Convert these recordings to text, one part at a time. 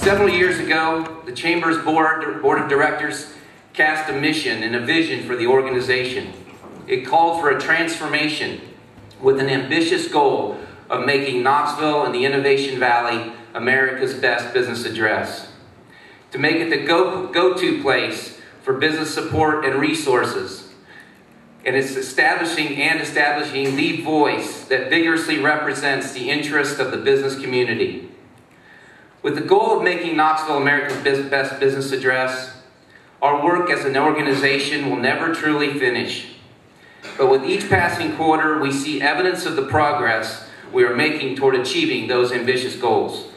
Several years ago, the Chamber's board of directors cast a mission and a vision for the organization. It called for a transformation with an ambitious goal of making Knoxville and the Innovation Valley America's best business address. To make it the go-to place for business support and resources. And it's establishing the voice that vigorously represents the interests of the business community. With the goal of making Knoxville America's best business address, our work as an organization will never truly finish. But with each passing quarter, we see evidence of the progress we are making toward achieving those ambitious goals.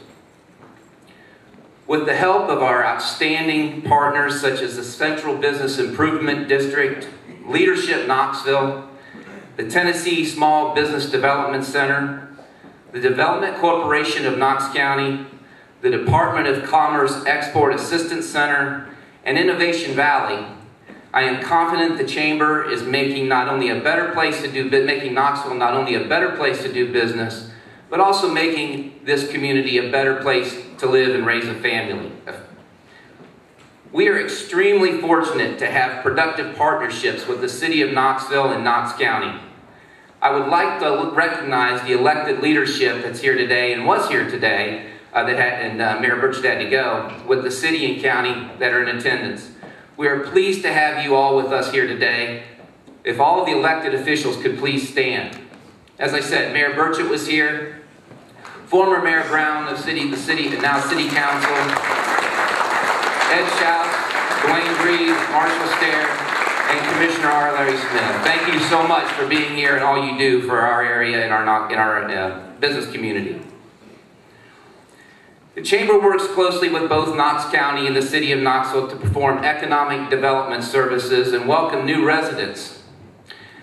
With the help of our outstanding partners such as the Central Business Improvement District, Leadership Knoxville, the Tennessee Small Business Development Center, the Development Corporation of Knox County, the Department of Commerce Export Assistance Center, and Innovation Valley, I am confident the Chamber is making not only a better place to do, making Knoxville not only a better place to do business, but also making this community a better place to live and raise a family. We are extremely fortunate to have productive partnerships with the City of Knoxville and Knox County. I would like to recognize the elected leadership that's here today and was here today, Mayor Birch had to go, with the city and county that are in attendance. We are pleased to have you all with us here today. If all of the elected officials could please stand. As I said, Mayor Burchett was here, former Mayor Brown of the city, and now City Council, Ed Schaus, Dwayne Breed, Marshall Stair, and Commissioner R. Larry Smith. Thank you so much for being here and all you do for our area and our business community. The Chamber works closely with both Knox County and the City of Knoxville to perform economic development services and welcome new residents.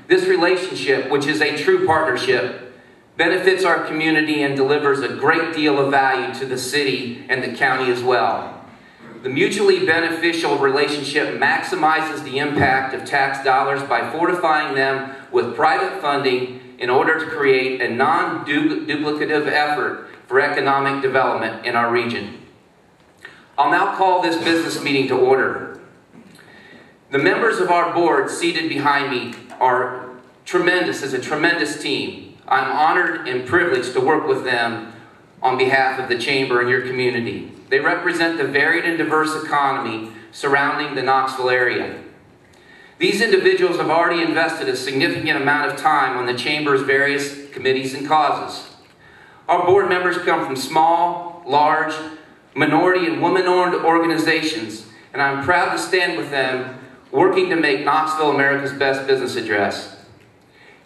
This relationship, which is a true partnership, benefits our community and delivers a great deal of value to the city and the county as well. The mutually beneficial relationship maximizes the impact of tax dollars by fortifying them with private funding in order to create a non-duplicative effort for economic development in our region. I'll now call this business meeting to order. The members of our board seated behind me are tremendous, as a tremendous team. I'm honored and privileged to work with them on behalf of the Chamber and your community. They represent the varied and diverse economy surrounding the Knoxville area. These individuals have already invested a significant amount of time on the Chamber's various committees and causes. Our board members come from small, large, minority, and women-owned organizations, and I'm proud to stand with them working to make Knoxville America's best business address.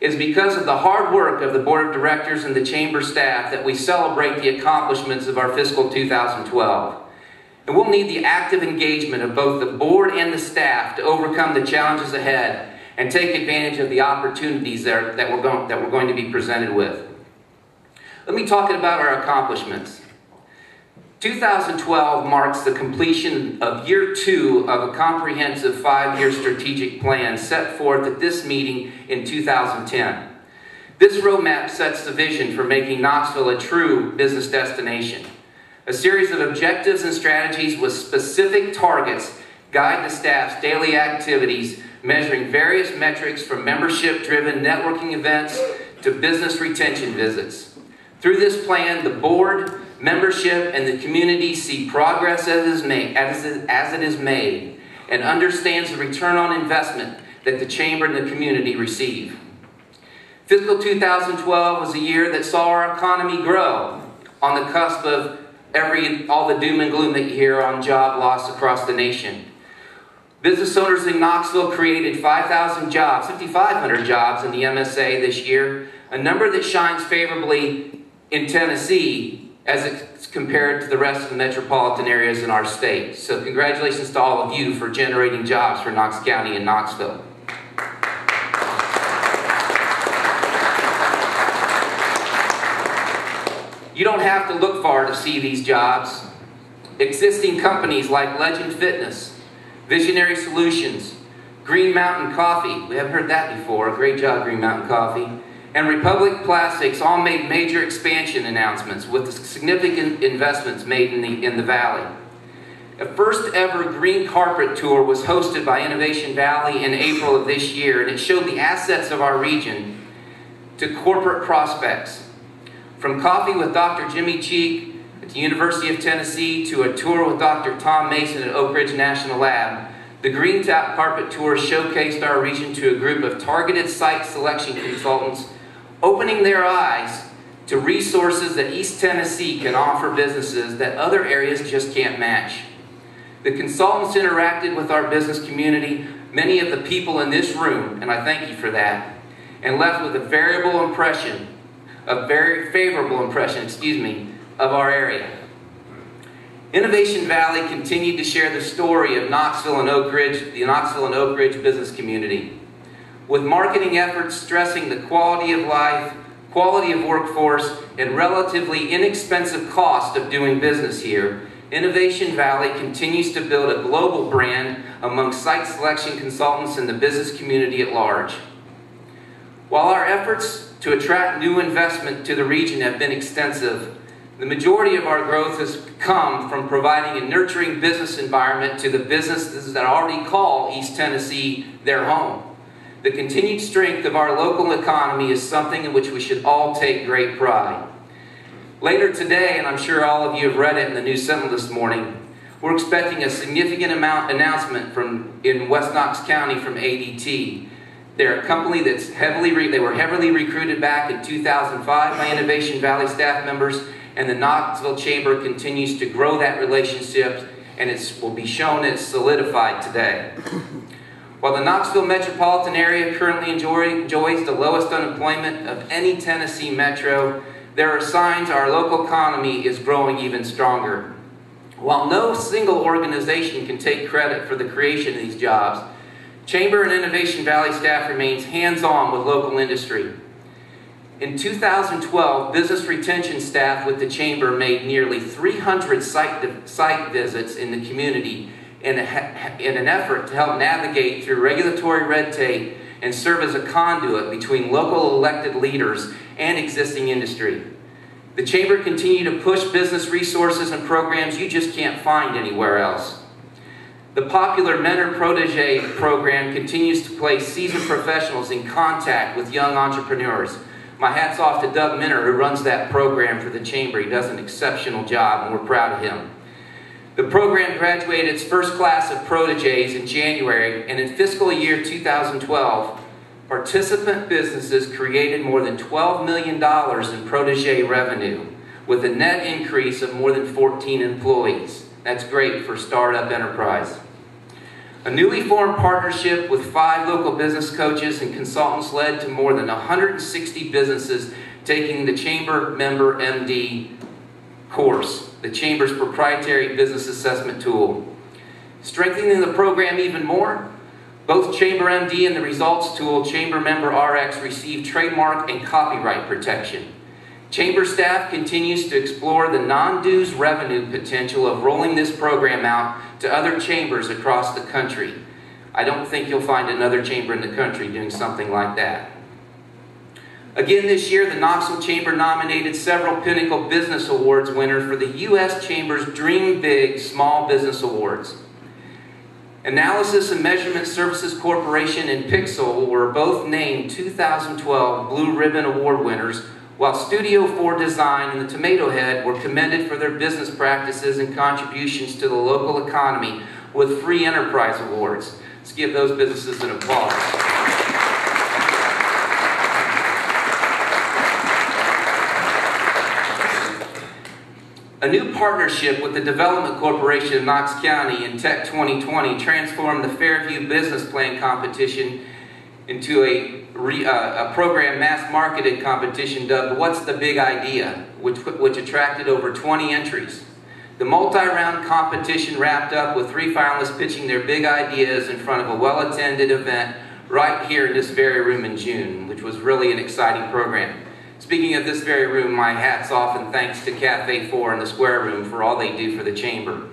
It is because of the hard work of the Board of Directors and the Chamber staff that we celebrate the accomplishments of our fiscal 2012. And we'll need the active engagement of both the board and the staff to overcome the challenges ahead and take advantage of the opportunities that we're going to be presented with. Let me talk about our accomplishments. 2012 marks the completion of year 2 of a comprehensive 5-year strategic plan set forth at this meeting in 2010. This roadmap sets the vision for making Knoxville a true business destination. A series of objectives and strategies with specific targets guide the staff's daily activities, measuring various metrics from membership-driven networking events to business retention visits. Through this plan, the board, membership, and the community see progress as it is made and understands the return on investment that the Chamber and the community receive. Fiscal 2012 was a year that saw our economy grow on the cusp of all the doom and gloom that you hear on job loss across the nation. Business owners in Knoxville created 5,000 jobs, 5,500 jobs in the MSA this year, a number that shines favorably in Tennessee as it's compared to the rest of the metropolitan areas in our state. So congratulations to all of you for generating jobs for Knox County and Knoxville. You don't have to look far to see these jobs. Existing companies like Legend Fitness, Visionary Solutions, Green Mountain Coffee, we haven't heard that before, great job Green Mountain Coffee, and Republic Plastics all made major expansion announcements with significant investments made in the Valley. A first ever green carpet tour was hosted by Innovation Valley in April of this year, and it showed the assets of our region to corporate prospects. From coffee with Dr. Jimmy Cheek at the University of Tennessee to a tour with Dr. Tom Mason at Oak Ridge National Lab, the Green Carpet Tour showcased our region to a group of targeted site selection consultants, opening their eyes to resources that East Tennessee can offer businesses that other areas just can't match. The consultants interacted with our business community, many of the people in this room, and I thank you for that, and left with a very favorable impression, of our area. Innovation Valley continued to share the story of Knoxville and Oak Ridge, the Knoxville and Oak Ridge business community, with marketing efforts stressing the quality of life, quality of workforce, and relatively inexpensive cost of doing business here. Innovation Valley continues to build a global brand among site selection consultants and the business community at large. While our efforts to attract new investment to the region have been extensive, the majority of our growth has come from providing a nurturing business environment to the businesses that already call East Tennessee their home. The continued strength of our local economy is something in which we should all take great pride. Later today, and I'm sure all of you have read it in the News Sentinel this morning, we're expecting a significant announcement in West Knox County from ADT. They're a company that's they were heavily recruited back in 2005 by Innovation Valley staff members, and the Knoxville Chamber continues to grow that relationship, and it will be shown it's solidified today. While the Knoxville metropolitan area currently enjoys the lowest unemployment of any Tennessee metro, there are signs our local economy is growing even stronger. While no single organization can take credit for the creation of these jobs, Chamber and Innovation Valley staff remains hands-on with local industry. In 2012, business retention staff with the Chamber made nearly 300 site visits in the community in an effort to help navigate through regulatory red tape and serve as a conduit between local elected leaders and existing industry. The Chamber continued to push business resources and programs you just can't find anywhere else. The popular Mentor-Protege program continues to place seasoned professionals in contact with young entrepreneurs. My hat's off to Doug Minner, who runs that program for the Chamber. He does an exceptional job, and we're proud of him. The program graduated its first class of proteges in January, and in fiscal year 2012, participant businesses created more than $12 million in protege revenue, with a net increase of more than 14 employees. That's great for startup enterprise. A newly formed partnership with 5 local business coaches and consultants led to more than 160 businesses taking the Chamber Member MD course, the Chamber's proprietary business assessment tool. Strengthening the program even more, both Chamber MD and the results tool, Chamber Member RX, received trademark and copyright protection. Chamber staff continues to explore the non-dues revenue potential of rolling this program out to other chambers across the country. I don't think you'll find another chamber in the country doing something like that. Again this year, the Knoxville Chamber nominated several Pinnacle Business Awards winners for the U.S. Chamber's Dream Big Small Business Awards. Analysis and Measurement Services Corporation and Pixel were both named 2012 Blue Ribbon Award winners, while Studio 4 Design and the Tomato Head were commended for their business practices and contributions to the local economy with Free Enterprise Awards. Let's give those businesses an applause. A new partnership with the Development Corporation of Knox County and Tech 2020 transformed the Fairview Business Plan competition into a program mass-marketed competition dubbed What's the Big Idea, which attracted over 20 entries. The multi-round competition wrapped up with 3 finalists pitching their big ideas in front of a well-attended event right here in this very room in June, which was really an exciting program. Speaking of this very room, my hat's off and thanks to Cafe 4 and the Square Room for all they do for the Chamber.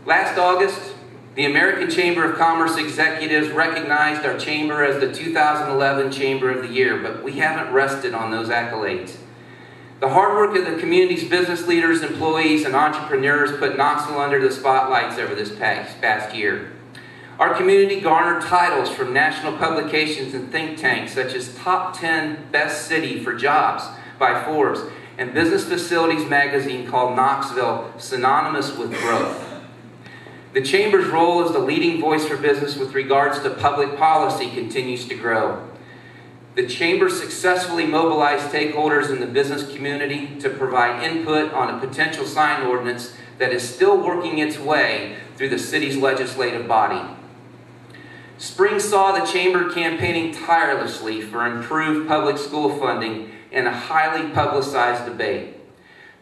Last August, The American Chamber of Commerce executives recognized our chamber as the 2011 Chamber of the Year, but we haven't rested on those accolades. The hard work of the community's business leaders, employees, and entrepreneurs put Knoxville under the spotlights over this past year. Our community garnered titles from national publications and think tanks such as Top 10 Best City for Jobs by Forbes and Business Facilities magazine called Knoxville synonymous with growth. The Chamber's role as the leading voice for business with regards to public policy continues to grow. The Chamber successfully mobilized stakeholders in the business community to provide input on a potential sign ordinance that is still working its way through the city's legislative body. Spring saw the Chamber campaigning tirelessly for improved public school funding in a highly publicized debate.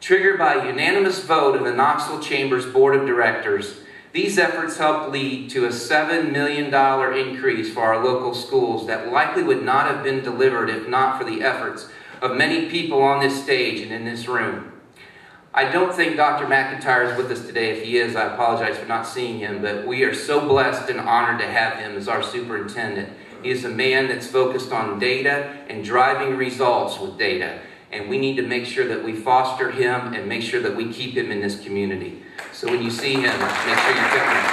Triggered by a unanimous vote of the Knoxville Chamber's Board of Directors, these efforts helped lead to a $7 million increase for our local schools that likely would not have been delivered if not for the efforts of many people on this stage and in this room. I don't think Dr. McIntyre is with us today. If he is, I apologize for not seeing him, but we are so blessed and honored to have him as our superintendent. He is a man that's focused on data and driving results with data, and we need to make sure that we foster him and make sure that we keep him in this community. So when you see him, make sure you pick him.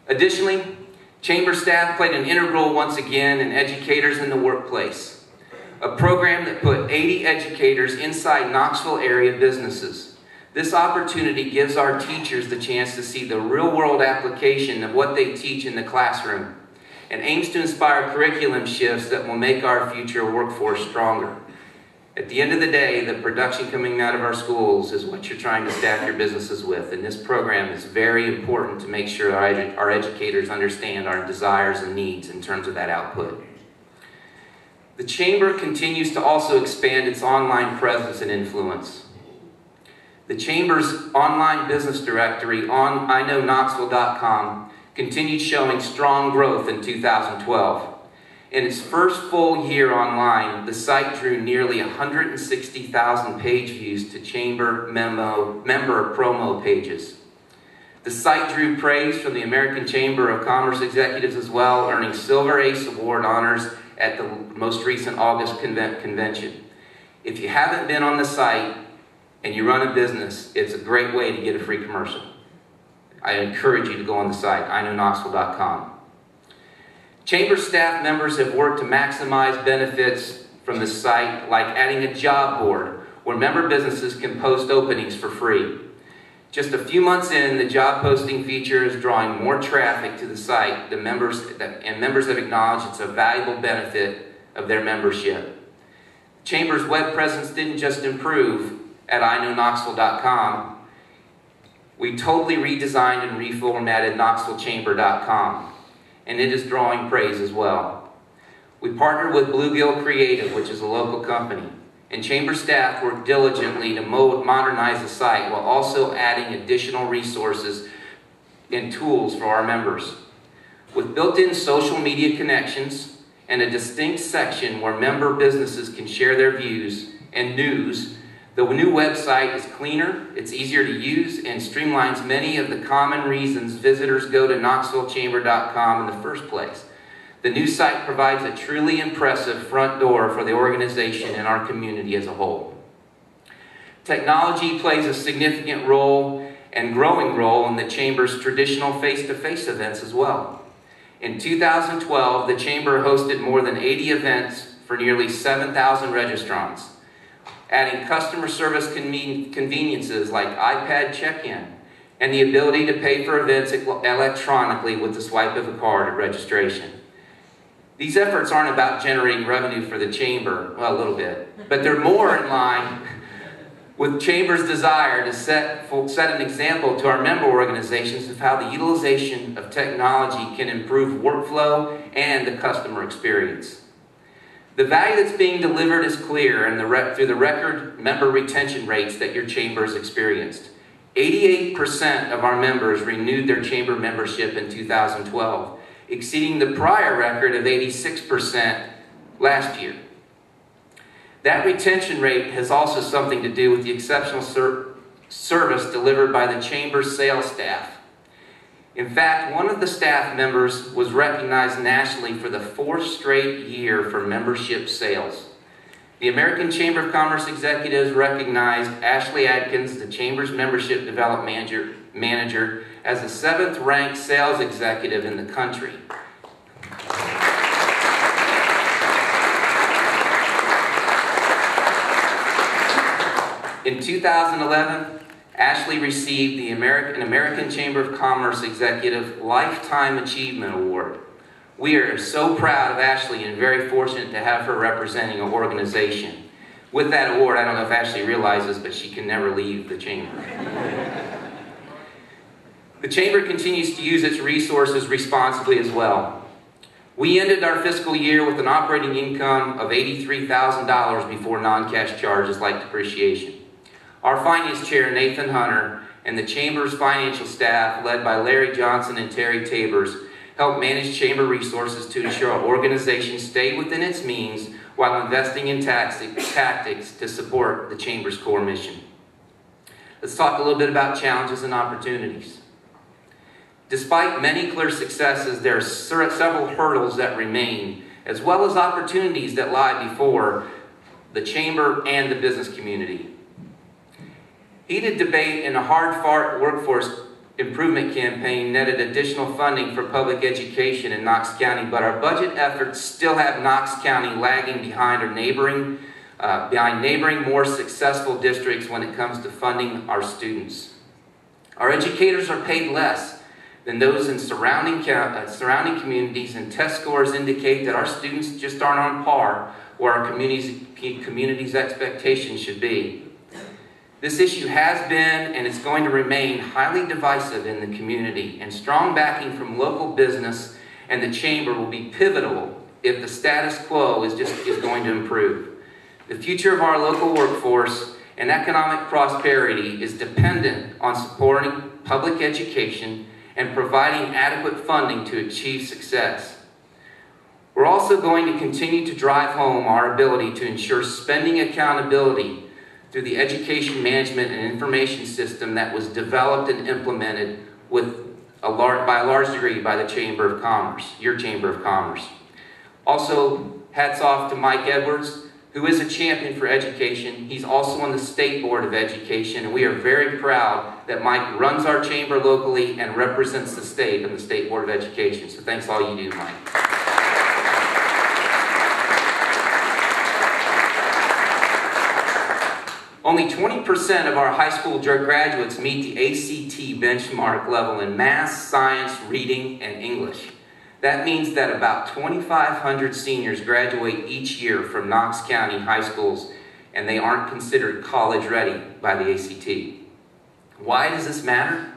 Additionally, Chamber staff played an integral role once again in Educators in the Workplace, a program that put 80 educators inside Knoxville area businesses. This opportunity gives our teachers the chance to see the real-world application of what they teach in the classroom and aims to inspire curriculum shifts that will make our future workforce stronger. At the end of the day, the production coming out of our schools is what you're trying to staff your businesses with, and this program is very important to make sure our educators understand our desires and needs in terms of that output. The Chamber continues to also expand its online presence and influence. The Chamber's online business directory on iknowknoxville.com continued showing strong growth in 2012. In its first full year online, the site drew nearly 160,000 page views to Chamber member promo pages. The site drew praise from the American Chamber of Commerce executives as well, earning Silver Ace Award honors at the most recent August convention. If you haven't been on the site and you run a business, it's a great way to get a free commercial. I encourage you to go on the site, iknowknoxville.com. Chamber staff members have worked to maximize benefits from the site, like adding a job board where member businesses can post openings for free. Just a few months in, the job posting feature is drawing more traffic to the site, and members have acknowledged it's a valuable benefit of their membership. Chamber's web presence didn't just improve at iknowknoxville.com. We totally redesigned and reformatted knoxvillechamber.com. and it is drawing praise as well. We partnered with Bluegill Creative, which is a local company, and Chamber staff worked diligently to modernize the site while also adding additional resources and tools for our members. With built-in social media connections and a distinct section where member businesses can share their views and news, the new website is cleaner, it's easier to use, and streamlines many of the common reasons visitors go to knoxvillechamber.com in the first place. The new site provides a truly impressive front door for the organization and our community as a whole. Technology plays a significant role and growing role in the Chamber's traditional face-to-face events as well. In 2012, the Chamber hosted more than 80 events for nearly 7,000 registrants, adding customer service conveniences like iPad check-in and the ability to pay for events electronically with the swipe of a card at registration. These efforts aren't about generating revenue for the Chamber, well, a little bit, but they're more in line with Chamber's desire to set an example to our member organizations of how the utilization of technology can improve workflow and the customer experience. The value that's being delivered is clear through the record member retention rates that your Chamber has experienced. 88% of our members renewed their Chamber membership in 2012, exceeding the prior record of 86% last year. That retention rate has also something to do with the exceptional service delivered by the Chamber's sales staff. In fact, one of the staff members was recognized nationally for the 4th straight year for membership sales. The American Chamber of Commerce executives recognized Ashley Adkins, the Chamber's membership development manager, as the 7th ranked sales executive in the country. In 2011, Ashley received the American Chamber of Commerce Executive Lifetime Achievement Award. We are so proud of Ashley and very fortunate to have her representing our organization. With that award, I don't know if Ashley realizes, but she can never leave the Chamber. The Chamber continues to use its resources responsibly as well. We ended our fiscal year with an operating income of $83,000 before non-cash charges like depreciation. Our finance chair, Nathan Hunter, and the Chamber's financial staff, led by Larry Johnson and Terry Tabers, help manage Chamber resources to ensure our organization stayed within its means while investing in tactics to support the Chamber's core mission. Let's talk a little bit about challenges and opportunities. Despite many clear successes, there are several hurdles that remain, as well as opportunities that lie before the Chamber and the business community. Heated debate and a hard-fought workforce improvement campaign netted additional funding for public education in Knox County, but our budget efforts still have Knox County lagging behind neighboring more successful districts when it comes to funding our students. Our educators are paid less than those in surrounding communities, and test scores indicate that our students just aren't on par where our community's expectations should be. This issue has been and is going to remain highly divisive in the community, and strong backing from local business and the Chamber will be pivotal if the status quo is going to improve. The future of our local workforce and economic prosperity is dependent on supporting public education and providing adequate funding to achieve success. We're also going to continue to drive home our ability to ensure spending accountability through the education management and information system that was developed and implemented by a large degree by the Chamber of Commerce, your Chamber of Commerce. Also, hats off to Mike Edwards, who is a champion for education. He's also on the State Board of Education, and we are very proud that Mike runs our Chamber locally and represents the state on the State Board of Education. So thanks all you do, Mike. Only 20% of our high school graduates meet the ACT benchmark level in math, science, reading, and English. That means that about 2,500 seniors graduate each year from Knox County high schools, and they aren't considered college ready by the ACT. Why does this matter?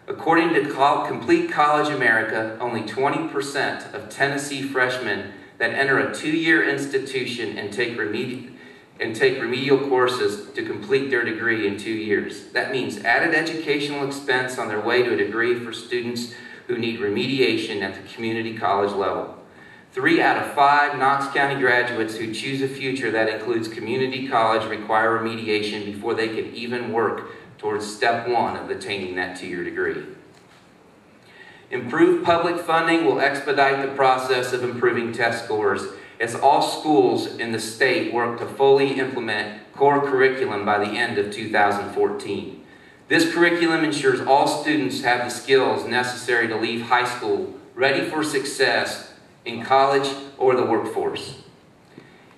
According to Complete College America, only 20% of Tennessee freshmen that enter a 2-year institution and take remedial courses to complete their degree in 2 years. That means added educational expense on their way to a degree for students who need remediation at the community college level. 3 out of 5 Knox County graduates who choose a future that includes community college require remediation before they can even work towards step 1 of attaining that 2-year degree. Improved public funding will expedite the process of improving test scores, as all schools in the state work to fully implement core curriculum by the end of 2014. This curriculum ensures all students have the skills necessary to leave high school ready for success in college or the workforce.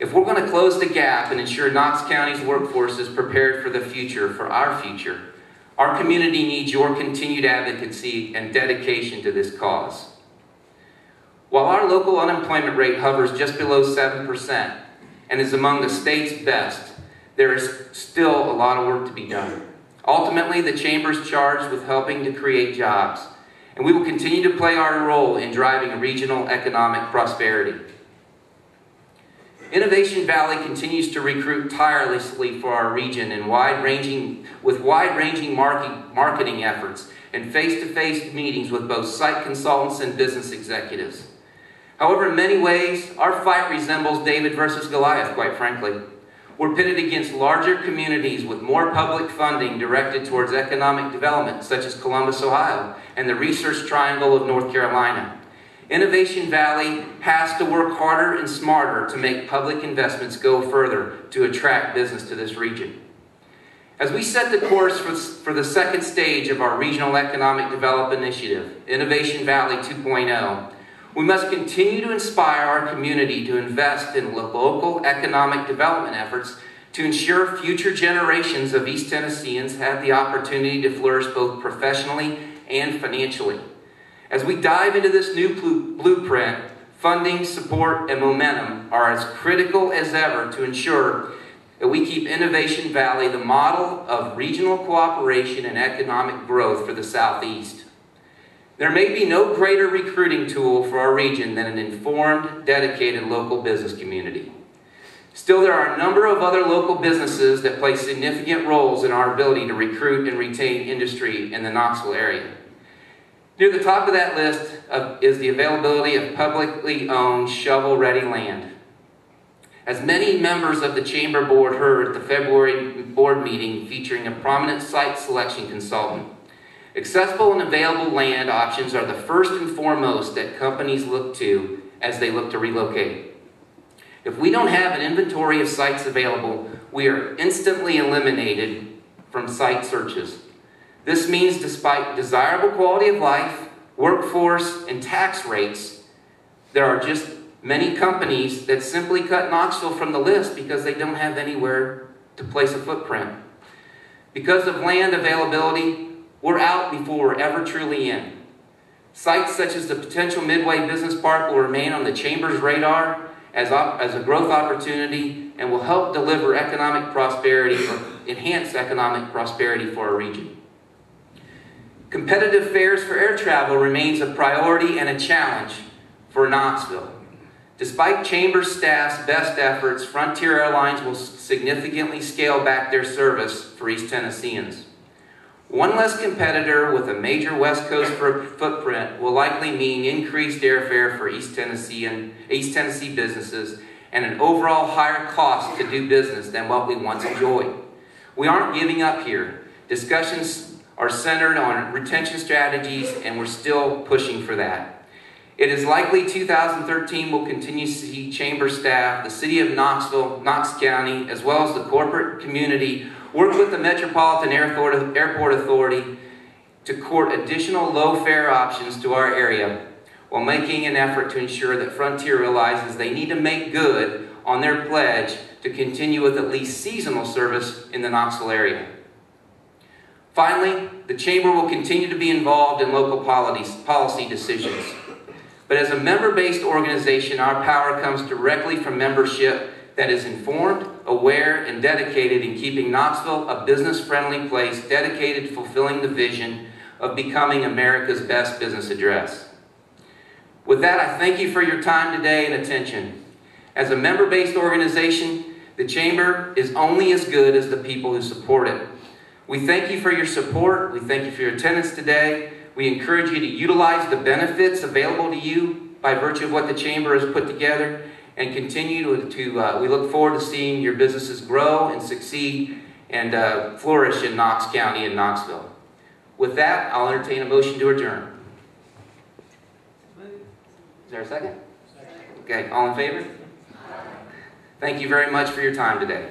If we're going to close the gap and ensure Knox County's workforce is prepared for the future, for our future, our community needs your continued advocacy and dedication to this cause. While our local unemployment rate hovers just below 7% and is among the state's best, there is still a lot of work to be done. Ultimately, the Chamber is charged with helping to create jobs, and we will continue to play our role in driving regional economic prosperity. Innovation Valley continues to recruit tirelessly for our region and with wide-ranging marketing efforts and face-to-face meetings with both site consultants and business executives. However, in many ways, our fight resembles David versus Goliath, quite frankly. We're pitted against larger communities with more public funding directed towards economic development, such as Columbus, Ohio, and the Research Triangle of North Carolina. Innovation Valley has to work harder and smarter to make public investments go further to attract business to this region. As we set the course for the second stage of our Regional Economic Development Initiative, Innovation Valley 2.0, we must continue to inspire our community to invest in local economic development efforts to ensure future generations of East Tennesseans have the opportunity to flourish both professionally and financially. As we dive into this new blueprint, funding, support, and momentum are as critical as ever to ensure that we keep Innovation Valley the model of regional cooperation and economic growth for the Southeast. There may be no greater recruiting tool for our region than an informed, dedicated local business community. Still, there are a number of other local businesses that play significant roles in our ability to recruit and retain industry in the Knoxville area. Near the top of that list is the availability of publicly owned shovel-ready land. As many members of the Chamber Board heard at the February board meeting featuring a prominent site selection consultant, accessible and available land options are the first and foremost that companies look to as they look to relocate. If we don't have an inventory of sites available, we are instantly eliminated from site searches. This means despite desirable quality of life, workforce, and tax rates, there are just many companies that simply cut Knoxville from the list because they don't have anywhere to place a footprint. Because of land availability, we're out before we're ever truly in. Sites such as the potential Midway Business Park will remain on the Chamber's radar as a growth opportunity and will help deliver economic prosperity or enhance economic prosperity for our region. Competitive fares for air travel remains a priority and a challenge for Knoxville. Despite Chamber staff's best efforts, Frontier Airlines will significantly scale back their service for East Tennesseans. One less competitor with a major West Coast footprint will likely mean increased airfare for East Tennessee businesses and an overall higher cost to do business than what we once enjoyed. We aren't giving up here. Discussions are centered on retention strategies, and we're still pushing for that. It is likely 2013 will continue to see Chamber staff, the City of Knoxville, Knox County, as well as the corporate community work with the Metropolitan Airport Authority to court additional low-fare options to our area while making an effort to ensure that Frontier realizes they need to make good on their pledge to continue with at least seasonal service in the Knoxville area. Finally, the Chamber will continue to be involved in local policy decisions. But as a member-based organization, our power comes directly from membership that is informed, aware, and dedicated in keeping Knoxville a business-friendly place dedicated to fulfilling the vision of becoming America's best business address. With that, I thank you for your time today and attention. As a member-based organization, the Chamber is only as good as the people who support it. We thank you for your support. We thank you for your attendance today. We encourage you to utilize the benefits available to you by virtue of what the Chamber has put together, and continue we look forward to seeing your businesses grow and succeed and flourish in Knox County and Knoxville. With that, I'll entertain a motion to adjourn. Is there a second? Okay, all in favor? Thank you very much for your time today.